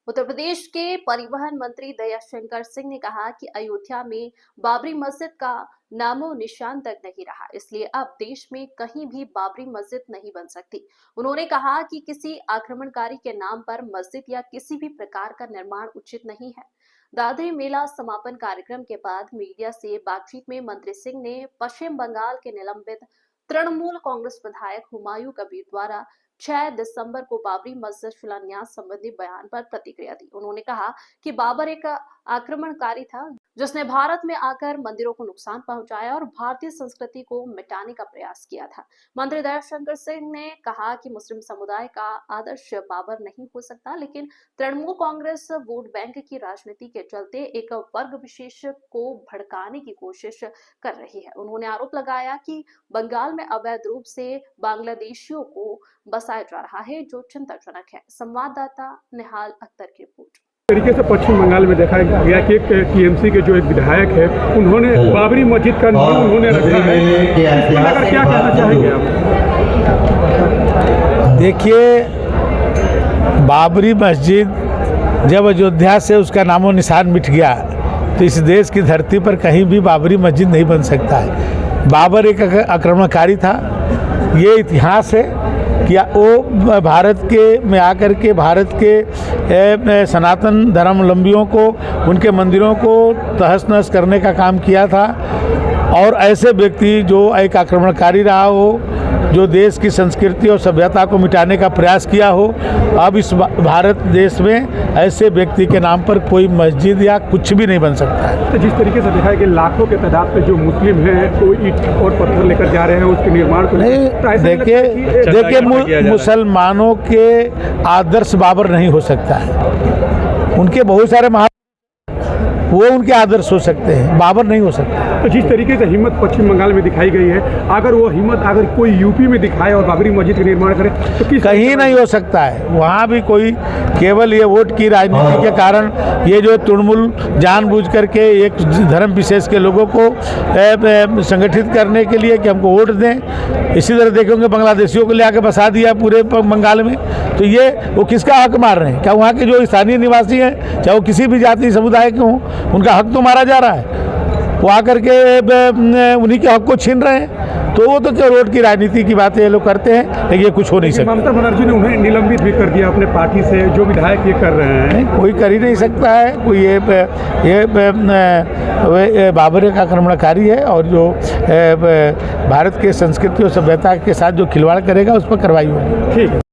उत्तर प्रदेश के परिवहन मंत्री दयाशंकर सिंह ने कहा कि अयोध्या में बाबरी मस्जिद का नामो निशान तक नहीं रहा, इसलिए अब देश में कहीं भी बाबरी मस्जिद नहीं बन सकती। उन्होंने कहा कि किसी आक्रमणकारी के नाम पर मस्जिद या किसी भी प्रकार का निर्माण उचित नहीं है। दादरी मेला समापन कार्यक्रम के बाद मीडिया से बातचीत में मंत्री सिंह ने पश्चिम बंगाल के निलंबित तृणमूल कांग्रेस विधायक हुमायूं कबीर द्वारा 6 दिसंबर को बाबरी मस्जिद शिलान्यास संबंधी बयान पर प्रतिक्रिया दी। उन्होंने कहा कि बाबर एक आक्रमणकारी था जिसने भारत में आकर मंदिरों को नुकसान पहुंचाया और भारतीय संस्कृति को मिटाने का प्रयास किया था। मंत्री दयाशंकर सिंह ने कहा कि मुस्लिम समुदाय का आदर्श बाबर नहीं हो सकता, लेकिन तृणमूल कांग्रेस वोट बैंक की राजनीति के चलते एक वर्ग विशेष को भड़काने की कोशिश कर रही है। उन्होंने आरोप लगाया कि बंगाल में अवैध रूप से बांग्लादेशियों को बसाया जा रहा है, जो चिंताजनक है। संवाददाता निहाल अख्तर की रिपोर्ट। तरीके से पश्चिम बंगाल में देखा गया कि एक टीएमसी के जो एक विधायक है, उन्होंने बाबरी मस्जिद का नाम उन्होंने रखा है। इसको लेकर क्या कहना चाहेंगे आप? देखिए, बाबरी मस्जिद जब अयोध्या से उसका नामो निशान मिट गया तो इस देश की धरती पर कहीं भी बाबरी मस्जिद नहीं बन सकता है। बाबर एक आक्रमणकारी था, ये इतिहास है कि वो भारत के में आकर के भारत के सनातन धर्मावलंबियों को, उनके मंदिरों को तहस नहस करने का काम किया था। और ऐसे व्यक्ति जो एक आक्रमणकारी रहा हो, जो देश की संस्कृति और सभ्यता को मिटाने का प्रयास किया हो, अब इस भारत देश में ऐसे व्यक्ति के नाम पर कोई मस्जिद या कुछ भी नहीं बन सकता है। तो जिस तरीके से देखा है कि लाखों के तादाद में जो मुस्लिम हैं वो ईंट और पत्थर लेकर जा रहे हैं उसके निर्माण को, नहीं, देखिए मुसलमानों के आदर्श बाबर नहीं हो सकता है। उनके बहुत सारे वो उनके आदर्श हो सकते हैं, बाबर नहीं हो सकता। तो जिस तरीके से हिम्मत पश्चिम बंगाल में दिखाई गई है, अगर वो हिम्मत अगर कोई यूपी में दिखाए और बाबरी मस्जिद का निर्माण करे तो कहीं नहीं हो सकता है। वहाँ भी कोई केवल ये वोट की राजनीति के कारण ये जो तृणमूल जानबूझ करके एक धर्म विशेष के लोगों को संगठित करने के लिए कि हमको वोट दें, इसी तरह देखेंगे बांग्लादेशियों को ले आके बसा दिया पूरे बंगाल में, तो ये वो किसका हक मार रहे हैं? क्या वहाँ के जो स्थानीय निवासी हैं, चाहे वो किसी भी जाति समुदाय के हों, उनका हक तो मारा जा रहा है। वो आकर के उन्हीं के हक को छीन रहे हैं। तो वो तो क्या रोड की राजनीति की बातें ये लोग करते हैं, लेकिन ये कुछ हो नहीं सकता। ममता बनर्जी ने उन्हें निलंबित भी कर दिया अपने पार्टी से, जो विधायक ये कर रहे हैं। नहीं, कोई कर ही नहीं सकता है। कोई ये बाबर का आक्रमणकारी है और जो भारत के संस्कृति और सभ्यता के साथ जो खिलवाड़ करेगा उस पर कार्रवाई होगी। ठीक है।